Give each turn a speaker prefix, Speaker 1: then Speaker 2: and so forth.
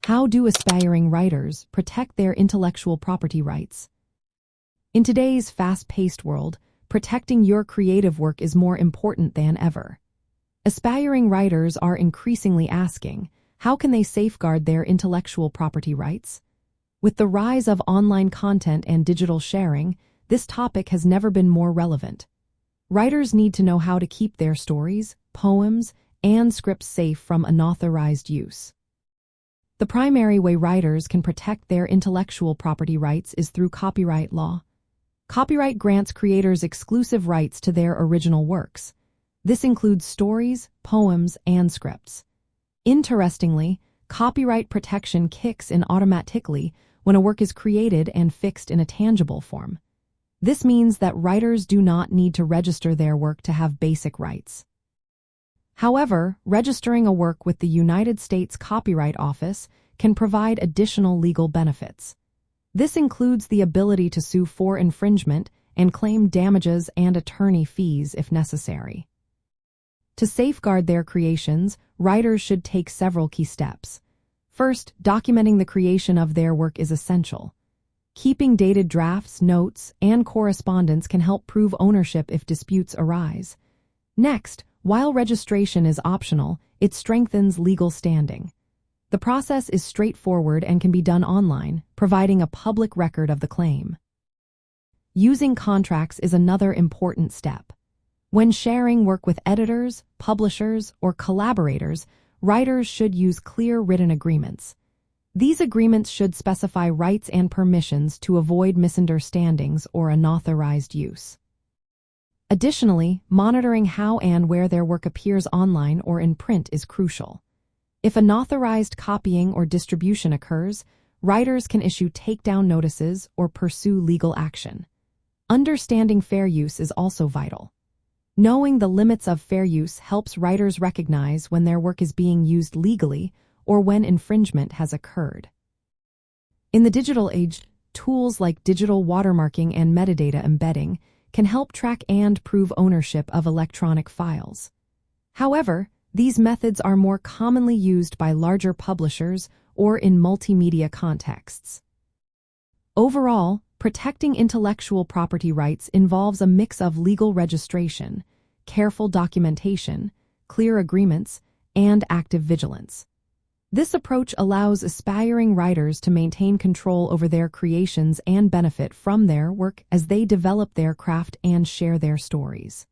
Speaker 1: How do aspiring writers protect their intellectual property rights? In today's fast-paced world, protecting your creative work is more important than ever. Aspiring writers are increasingly asking, how can they safeguard their intellectual property rights? With the rise of online content and digital sharing, this topic has never been more relevant. Writers need to know how to keep their stories, poems, and scripts safe from unauthorized use. The primary way writers can protect their intellectual property rights is through copyright law. Copyright grants creators exclusive rights to their original works. This includes stories, poems, and scripts. Interestingly, copyright protection kicks in automatically when a work is created and fixed in a tangible form. This means that writers do not need to register their work to have basic rights. However, registering a work with the United States Copyright Office can provide additional legal benefits. This includes the ability to sue for infringement and claim damages and attorney fees if necessary. To safeguard their creations, writers should take several key steps. First, documenting the creation of their work is essential. Keeping dated drafts, notes, and correspondence can help prove ownership if disputes arise. Next, while registration is optional, it strengthens legal standing. The process is straightforward and can be done online, providing a public record of the claim. Using contracts is another important step. When sharing work with editors, publishers, or collaborators, writers should use clear written agreements. These agreements should specify rights and permissions to avoid misunderstandings or unauthorized use. Additionally, monitoring how and where their work appears online or in print is crucial. If unauthorized copying or distribution occurs, writers can issue takedown notices or pursue legal action. Understanding fair use is also vital. Knowing the limits of fair use helps writers recognize when their work is being used legally or when infringement has occurred. In the digital age, tools like digital watermarking and metadata embedding can help track and prove ownership of electronic files. However, these methods are more commonly used by larger publishers or in multimedia contexts. Overall, protecting intellectual property rights involves a mix of legal registration, careful documentation, clear agreements, and active vigilance. This approach allows aspiring writers to maintain control over their creations and benefit from their work as they develop their craft and share their stories.